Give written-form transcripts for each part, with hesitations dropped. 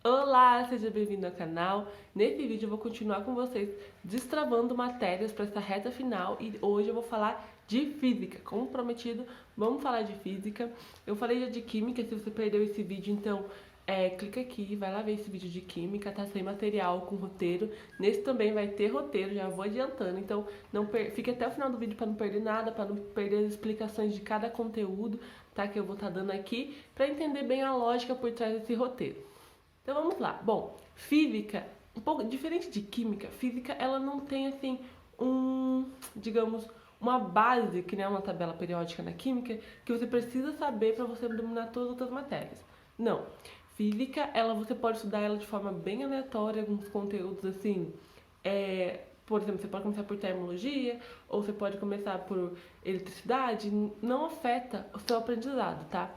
Olá, seja bem-vindo ao canal. Nesse vídeo eu vou continuar com vocês destravando matérias para essa reta final e hoje eu vou falar de física. Como prometido, vamos falar de física. Eu falei já de química, se você perdeu esse vídeo, então clica aqui, vai lá ver esse vídeo de química, tá sem material com roteiro. Nesse também vai ter roteiro, já vou adiantando, então fique até o final do vídeo para não perder nada, para não perder as explicações de cada conteúdo, tá? Que eu vou estar dando aqui, para entender bem a lógica por trás desse roteiro. Então vamos lá. Bom, física, um pouco diferente de química, física ela não tem assim digamos, uma base, que nem uma tabela periódica na química, que você precisa saber para você dominar todas as outras matérias. Não. Física, você pode estudar ela de forma bem aleatória, alguns conteúdos assim, por exemplo, você pode começar por termologia, ou você pode começar por eletricidade, não afeta o seu aprendizado, tá?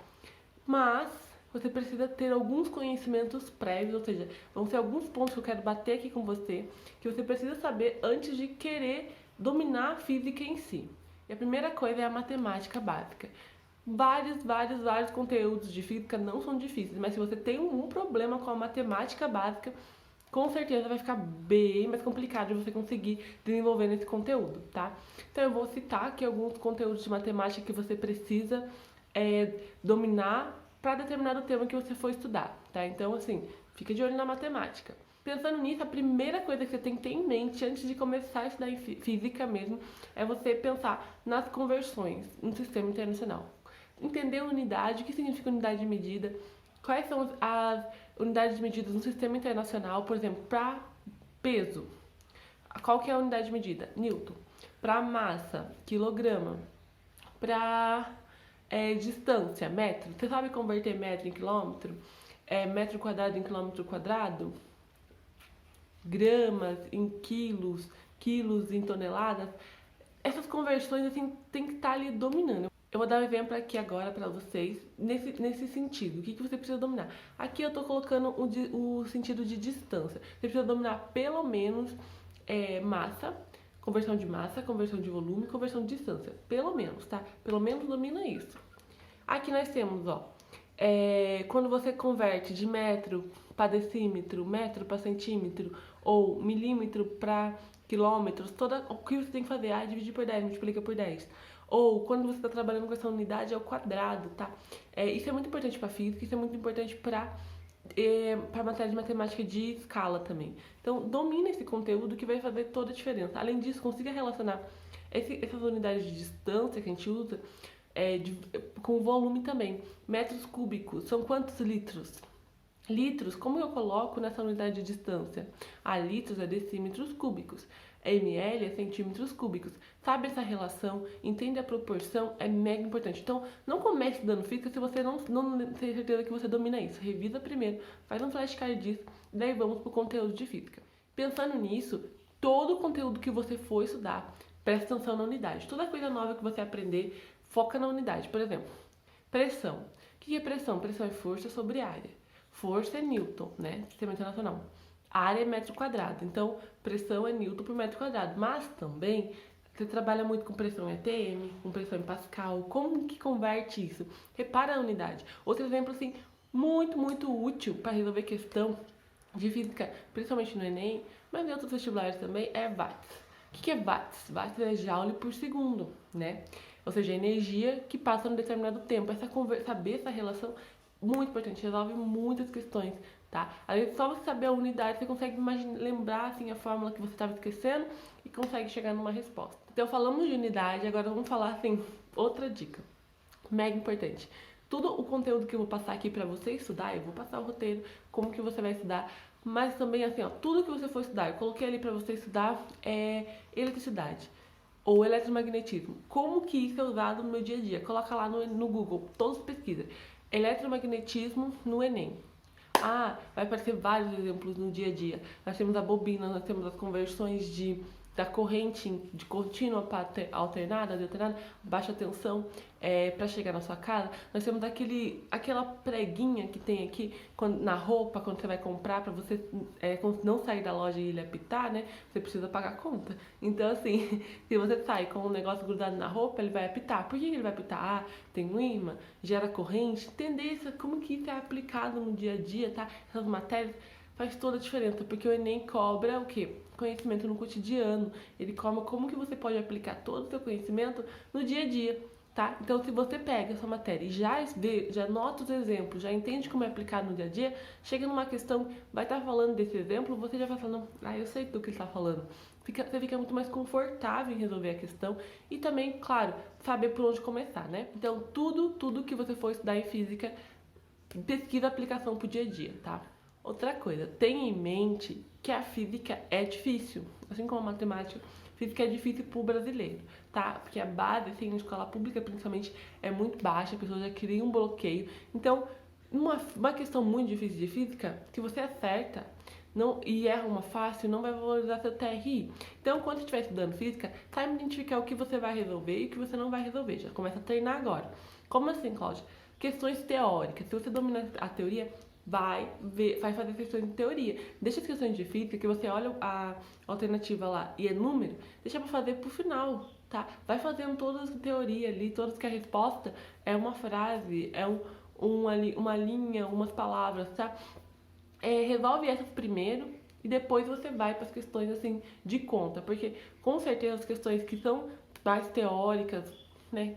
Mas você precisa ter alguns conhecimentos prévios, ou seja, vão ser alguns pontos que eu quero bater aqui com você, que você precisa saber antes de querer dominar a física em si. E a primeira coisa é a matemática básica. Vários conteúdos de física não são difíceis, mas se você tem um problema com a matemática básica, com certeza vai ficar bem mais complicado de você conseguir desenvolver nesse conteúdo, tá? Então eu vou citar aqui alguns conteúdos de matemática que você precisa dominar para determinado tema que você for estudar, tá? Então, assim, fica de olho na matemática. Pensando nisso, a primeira coisa que você tem que ter em mente antes de começar a estudar em física mesmo é você pensar nas conversões no sistema internacional. Entender unidade, o que significa unidade de medida, quais são as unidades de medida no sistema internacional, por exemplo, para peso. Qual que é a unidade de medida? Newton. Para massa, quilograma. Para distância, metro. Você sabe converter metro em quilômetro? Metro quadrado em quilômetro quadrado? Gramas em quilos, quilos em toneladas. Essas conversões assim tem que estar ali dominando. Eu vou dar um exemplo aqui agora para vocês nesse sentido. O que você precisa dominar? Aqui eu estou colocando o sentido de distância. Você precisa dominar pelo menos massa, conversão de massa, conversão de volume, conversão de distância. Pelo menos, tá? Pelo menos domina isso. Aqui nós temos, quando você converte de metro para decímetro, metro para centímetro ou milímetro para quilômetros, o que você tem que fazer? Dividir por 10, multiplica por 10. Ou quando você está trabalhando com essa unidade ao quadrado, tá? Isso é muito importante para física, isso é muito importante para matéria de matemática de escala também. Então, domine esse conteúdo que vai fazer toda a diferença. Além disso, consiga relacionar essas unidades de distância que a gente usa com volume também. Metros cúbicos, são quantos litros? Litros, como eu coloco nessa unidade de distância? Litros é decímetros cúbicos. ml é centímetros cúbicos. Sabe essa relação? Entende a proporção? É mega importante. Então, não comece dando física se você não tem certeza que você domina isso. Revisa primeiro, faz um flashcard disso, daí vamos para o conteúdo de física. Pensando nisso, todo o conteúdo que você for estudar, presta atenção na unidade. Toda coisa nova que você aprender, foca na unidade. Por exemplo, pressão. O que é pressão? Pressão é força sobre área. Força é Newton, né? Sistema internacional. Área é metro quadrado. Então, pressão é Newton por metro quadrado. Mas também, você trabalha muito com pressão em atm, com pressão em Pascal. Como que converte isso? Repara a unidade. Outro exemplo, assim, muito útil para resolver questão de física, principalmente no Enem, mas em outros vestibulares também, é watts. O que é watts? Watts é joule por segundo, né? Ou seja, a energia que passa num determinado tempo. Saber essa relação muito importante, resolve muitas questões, tá? Às vezes só você saber a unidade, você consegue lembrar assim, a fórmula que você estava esquecendo e consegue chegar numa resposta. Então falamos de unidade, agora vamos falar assim, outra dica, mega importante. Todo o conteúdo que eu vou passar aqui pra você estudar, eu vou passar o roteiro, como que você vai estudar, mas também assim, tudo que você for estudar, eu coloquei ali pra você estudar eletricidade ou eletromagnetismo. Como que isso é usado no meu dia a dia? Coloca lá no Google, todas as pesquisas. Eletromagnetismo no Enem. Vai aparecer vários exemplos no dia a dia. Nós temos a bobina, nós temos as conversões de da corrente de contínua para alternada, de alternada, baixa tensão, para chegar na sua casa. Nós temos aquela preguinha que tem aqui na roupa, quando você vai comprar, para você não sair da loja e ele apitar, né? Você precisa pagar a conta. Então, assim, se você sai com um negócio grudado na roupa, ele vai apitar. Por que ele vai apitar? Ah, tem um imã, gera corrente. Entender como que isso é aplicado no dia a dia, tá? Essas matérias faz toda a diferença, porque o Enem cobra o quê? Conhecimento no cotidiano. Ele cobra como que você pode aplicar todo o seu conhecimento no dia a dia, tá? Então, se você pega essa matéria e já nota os exemplos, já entende como é aplicado no dia a dia, chega numa questão, vai estar falando desse exemplo, você já vai falando, eu sei do que ele está falando. Você fica muito mais confortável em resolver a questão e também, claro, saber por onde começar, né? Então, tudo que você for estudar em física, pesquisa a aplicação pro dia a dia, tá? Outra coisa, tenha em mente que a física é difícil, assim como a matemática. Física é difícil pro brasileiro, tá? Porque a base, assim, na escola pública, principalmente, é muito baixa, a pessoa já cria um bloqueio. Então, uma questão muito difícil de física, se você acerta e erra uma fácil, não vai valorizar seu TRI. Então, quando você estiver estudando física, saiba identificar o que você vai resolver e o que você não vai resolver. Já começa a treinar agora. Como assim, Cláudia? Questões teóricas. Se você domina a teoria, vai fazer questões de teoria. Deixa as questões de física, que você olha a alternativa lá e é número, deixa pra fazer pro final, tá? Vai fazendo todas as teorias ali, todas que a resposta é uma frase, é uma linha, umas palavras, tá? Resolve essas primeiro e depois você vai para as questões assim de conta, porque com certeza as questões que são mais teóricas, né,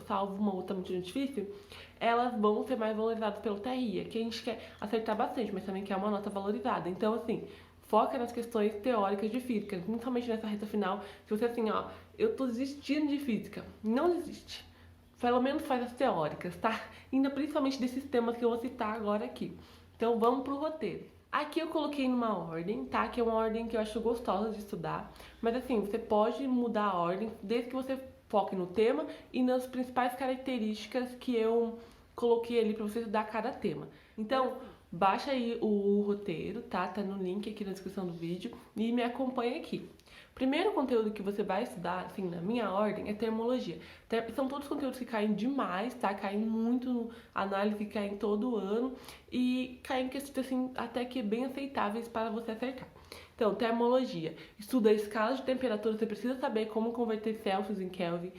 salvo uma outra muito difícil, elas vão ser mais valorizadas pelo TRI, que a gente quer acertar bastante, mas também quer uma nota valorizada. Então, assim, foca nas questões teóricas de física, principalmente nessa reta final. Se você assim, eu tô desistindo de física, não desiste. Pelo menos faz as teóricas, tá? Ainda principalmente desses temas que eu vou citar agora aqui. Então, vamos pro roteiro. Aqui eu coloquei numa ordem, tá? Que é uma ordem que eu acho gostosa de estudar. Mas assim, você pode mudar a ordem desde que você foque no tema e nas principais características que eu coloquei ali para você estudar cada tema. Então, baixa aí o roteiro, tá? Tá no link aqui na descrição do vídeo e me acompanha aqui. Primeiro conteúdo que você vai estudar, assim, na minha ordem, é termologia. São todos conteúdos que caem demais, tá? Caem muito, análise caem todo ano e caem questões, assim, até que bem aceitáveis para você acertar. Então, termologia. Estuda a escala de temperatura, você precisa saber como converter Celsius em Kelvin,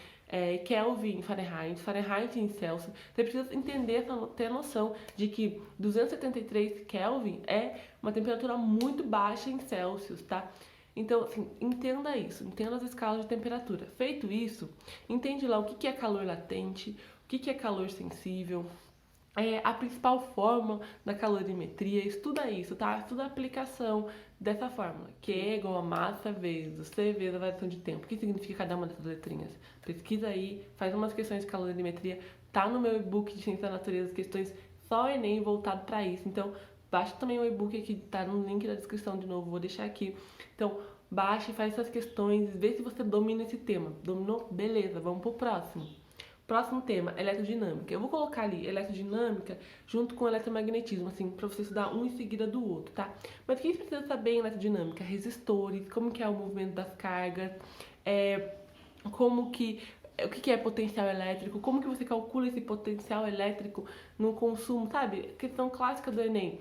Kelvin em Fahrenheit, Fahrenheit em Celsius. Você precisa entender, ter noção de que 273 Kelvin é uma temperatura muito baixa em Celsius, tá? Então, assim, entenda isso, entenda as escalas de temperatura. Feito isso, entende lá o que é calor latente, o que é calor sensível, a principal fórmula da calorimetria, estuda isso, tá? Estuda a aplicação dessa fórmula, Q é igual a massa vezes C vezes a variação de tempo. O que significa cada uma dessas letrinhas? Pesquisa aí, faz umas questões de calorimetria, tá no meu e-book de Ciência da Natureza, questões só Enem voltado para isso. Então, baixa também o e-book aqui, tá no link da descrição de novo, vou deixar aqui. Então, baixa e faz essas questões, vê se você domina esse tema. Dominou? Beleza, vamos pro próximo. Próximo tema, eletrodinâmica. Eu vou colocar ali eletrodinâmica junto com eletromagnetismo, assim, pra você estudar um em seguida do outro, tá? Mas o que a gente precisa saber em eletrodinâmica? Resistores, como que é o movimento das cargas, o que é potencial elétrico, como que você calcula esse potencial elétrico no consumo, sabe? Questão clássica do Enem.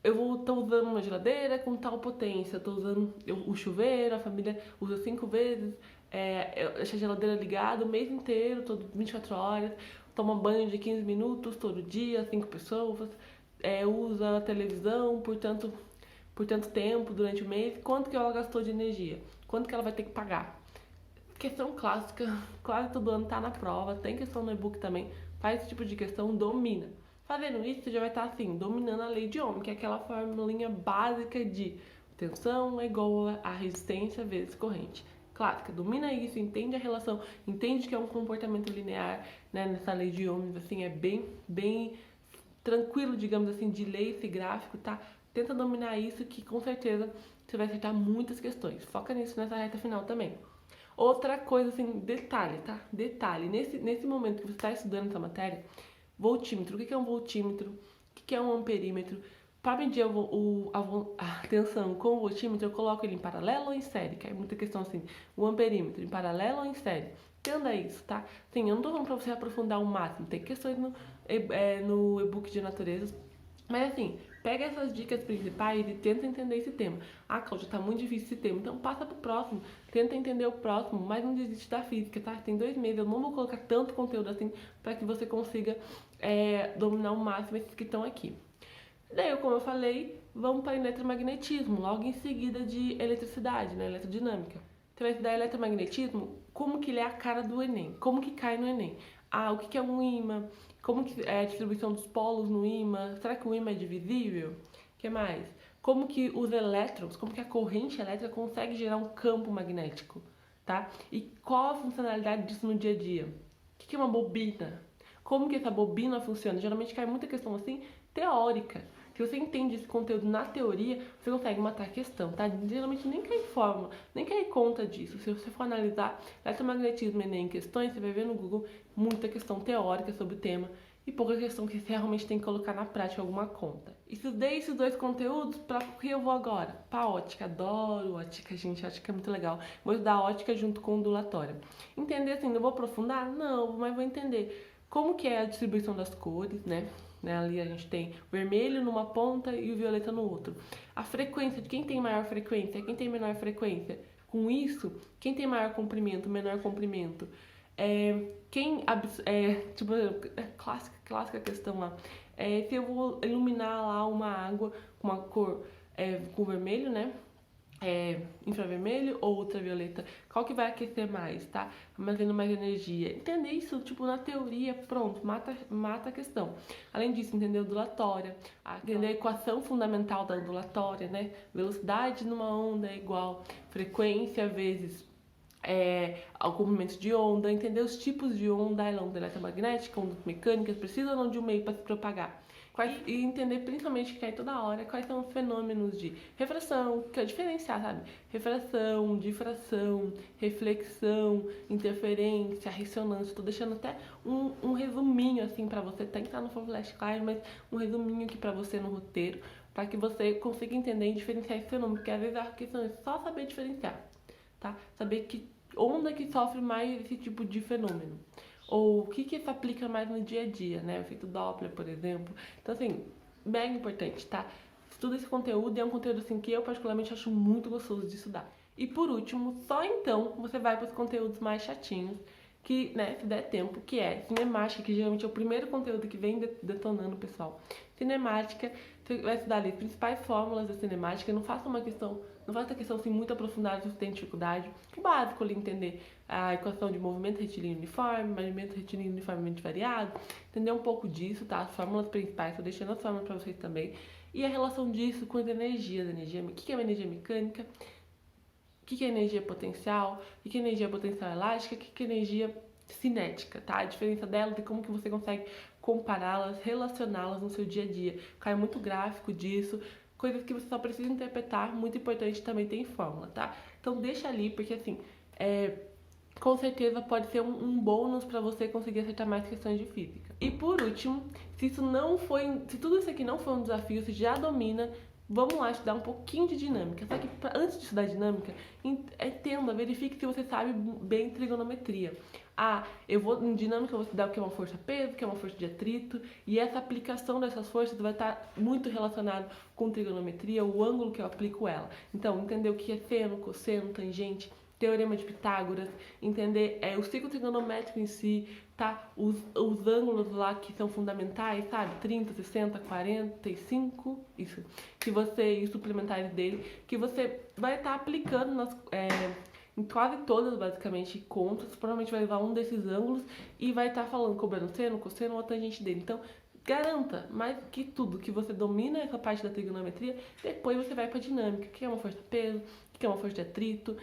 Eu estou usando uma geladeira com tal potência, estou usando o chuveiro, a família usa 5 vezes, deixa a geladeira ligada o mês inteiro, todo 24 horas, toma banho de 15 minutos todo dia, 5 pessoas, usa a televisão por tanto tempo durante o mês, quanto que ela gastou de energia, quanto que ela vai ter que pagar. Questão clássica, quase todo ano tá na prova, tem questão no e-book também, faz esse tipo de questão, domina. Fazendo isso, você já vai estar assim, dominando a lei de Ohm, que é aquela formulinha básica de tensão é igual a resistência vezes corrente. Clássica, domina isso, entende a relação, entende que é um comportamento linear, né, nessa lei de Ohm, assim, é bem tranquilo, digamos assim, de ler esse gráfico, tá? Tenta dominar isso que com certeza você vai acertar muitas questões. Foca nisso nessa reta final também. Outra coisa, assim, detalhe, tá? Detalhe, nesse momento que você está estudando essa matéria, voltímetro, o que é um voltímetro? O que é um amperímetro? Para medir a tensão com o voltímetro, eu coloco ele em paralelo ou em série, que é muita questão assim, o amperímetro, em paralelo ou em série. Entenda isso, tá? Sim, eu não tô falando pra você aprofundar o máximo, tem questões no e-book de natureza, mas assim, pega essas dicas principais e tenta entender esse tema. Ah, Cláudia, tá muito difícil esse tema, então passa pro próximo, tenta entender o próximo, mas não desiste da física, tá? Tem 2 meses, eu não vou colocar tanto conteúdo assim para que você consiga dominar o máximo esses que estão aqui. Daí, como eu falei, vamos para eletromagnetismo, logo em seguida de eletricidade, né, eletrodinâmica. Você vai estudar eletromagnetismo, como que ele é a cara do Enem, como que cai no Enem. Ah, o que é um ímã, como que é a distribuição dos polos no ímã, será que o ímã é divisível? O que mais? Como que os elétrons, como que a corrente elétrica consegue gerar um campo magnético, tá? E qual a funcionalidade disso no dia a dia? O que é uma bobina? Como que essa bobina funciona? Geralmente cai muita questão assim, teórica. Se você entende esse conteúdo na teoria, você consegue matar a questão, tá? Geralmente nem cai em fórmula, nem cai em conta disso. Se você for analisar eletromagnetismo e Enem em questões, você vai ver no Google muita questão teórica sobre o tema e pouca questão que você realmente tem que colocar na prática alguma conta. Estudei esses 2 conteúdos, para o que eu vou agora? Para ótica, adoro ótica, gente, ótica é muito legal. Vou estudar ótica junto com ondulatória. Entender assim, não vou aprofundar? Não, mas vou entender como que é a distribuição das cores, né? Ali a gente tem o vermelho numa ponta e o violeta no outro. A frequência de quem tem maior frequência, quem tem menor frequência. Com isso, quem tem maior comprimento, menor comprimento. Tipo, clássica questão lá. Se eu vou iluminar lá uma água com uma cor com vermelho, né? Infravermelho ou ultravioleta, qual que vai aquecer mais, tá? Armazenando mais energia. Entender isso, tipo, na teoria, pronto, mata a questão. Além disso, entender a ondulatória, entender a equação fundamental da ondulatória, né? Velocidade numa onda é igual frequência vezes ao comprimento de onda, entender os tipos de onda, onda eletromagnética, ondas mecânicas, precisam ou não de um meio para se propagar. E entender principalmente que cai toda hora quais são os fenômenos de refração, que é diferenciar, sabe? Refração, difração, reflexão, interferência, ressonância. Tô deixando até um resuminho assim para você, tem que estar no flashcard, mas um resuminho aqui para você no roteiro, para que você consiga entender e diferenciar esse fenômeno, porque às vezes a questão é só saber diferenciar, tá? Saber que onda que sofre mais esse tipo de fenômeno. Ou o que se aplica mais no dia a dia, né? O efeito Doppler, por exemplo. Então, assim, mega importante, tá? Estuda esse conteúdo e é um conteúdo, assim, que eu particularmente acho muito gostoso de estudar. E por último, só então você vai para os conteúdos mais chatinhos, que, né, se der tempo, que é cinemática, que geralmente é o primeiro conteúdo que vem detonando o pessoal. Cinemática, você vai estudar ali as principais fórmulas da cinemática, não faça a questão assim muito aprofundada se você tem dificuldade. O básico ali, entender a equação de movimento retilíneo uniforme, movimento retilíneo uniformemente variado, entender um pouco disso, tá? As fórmulas principais, tô deixando as fórmulas para vocês também. E a relação disso com as energias, o que é uma energia mecânica, o que é energia potencial, o que é energia potencial elástica, o que é energia cinética, tá? A diferença delas e como que você consegue compará-las, relacioná-las no seu dia a dia. Cai muito gráfico disso, coisas que você só precisa interpretar, muito importante também tem fórmula, tá? Então deixa ali, porque assim, com certeza pode ser um bônus para você conseguir acertar mais questões de física. E por último, se tudo isso aqui não foi um desafio, você já domina, vamos lá estudar um pouquinho de dinâmica. Só que antes de estudar dinâmica, entenda, verifique se você sabe bem trigonometria. Em dinâmica eu vou estudar o que é uma força-peso, o que é uma força de atrito, e essa aplicação dessas forças vai estar muito relacionado com trigonometria, o ângulo que eu aplico ela. Então, entender o que é seno, cosseno, tangente, teorema de Pitágoras, entender o ciclo trigonométrico em si, tá? Os ângulos lá que são fundamentais, sabe? 30, 60, 45, isso. E os suplementares dele, que você vai estar aplicando em quase todas, basicamente, contas. Provavelmente vai levar um desses ângulos e vai estar falando, cobrando seno, cosseno ou a tangente dele. Então, garanta, mais que tudo, que você domina essa parte da trigonometria, depois você vai para a dinâmica, que é uma força-peso, que é uma força de atrito,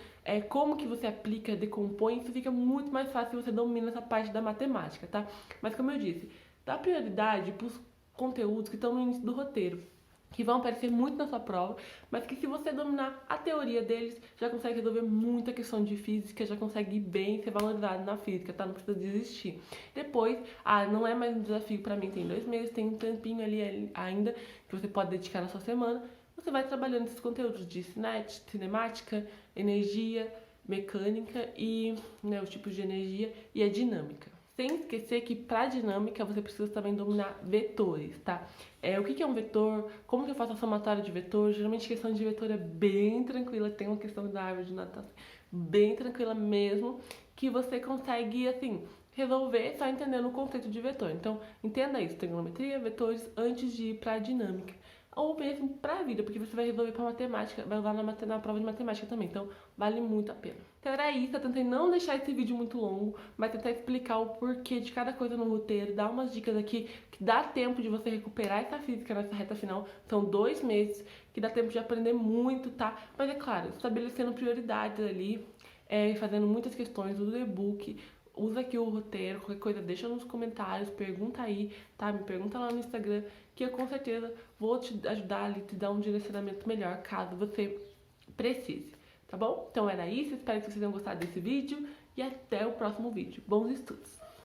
como que você aplica, decompõe, isso fica muito mais fácil se você domina essa parte da matemática, tá? Mas como eu disse, dá prioridade para os conteúdos que estão no início do roteiro, que vão aparecer muito na sua prova, mas que se você dominar a teoria deles, já consegue resolver muita questão de física, já consegue ir bem, ser valorizado na física, tá? Não precisa desistir. Depois, não é mais um desafio pra mim, tem 2 meses, tem um tampinho ali ainda que você pode dedicar na sua semana. Você vai trabalhando esses conteúdos de cinemática, energia, mecânica e os tipos de energia e a dinâmica. Sem esquecer que para dinâmica você precisa também dominar vetores, tá? O que é um vetor? Como que eu faço a somatória de vetor? Geralmente a questão de vetor é bem tranquila, tem uma questão da árvore de natação bem tranquila mesmo, que você consegue, assim, resolver só entendendo o conceito de vetor. Então, entenda isso, trigonometria, vetores, antes de ir para dinâmica. Ou mesmo para a vida, porque você vai resolver para matemática, vai usar na prova de matemática também. Então, vale muito a pena. Então era isso, eu tentei não deixar esse vídeo muito longo, mas tentar explicar o porquê de cada coisa no roteiro, dar umas dicas aqui que dá tempo de você recuperar essa física nessa reta final. São 2 meses, que dá tempo de aprender muito, tá? Mas é claro, estabelecendo prioridades ali, fazendo muitas questões, usa o e-book, usa aqui o roteiro, qualquer coisa deixa nos comentários, pergunta aí, tá? Me pergunta lá no Instagram, que eu com certeza vou te ajudar ali, te dar um direcionamento melhor, caso você precise, tá bom? Então era isso, espero que vocês tenham gostado desse vídeo e até o próximo vídeo. Bons estudos!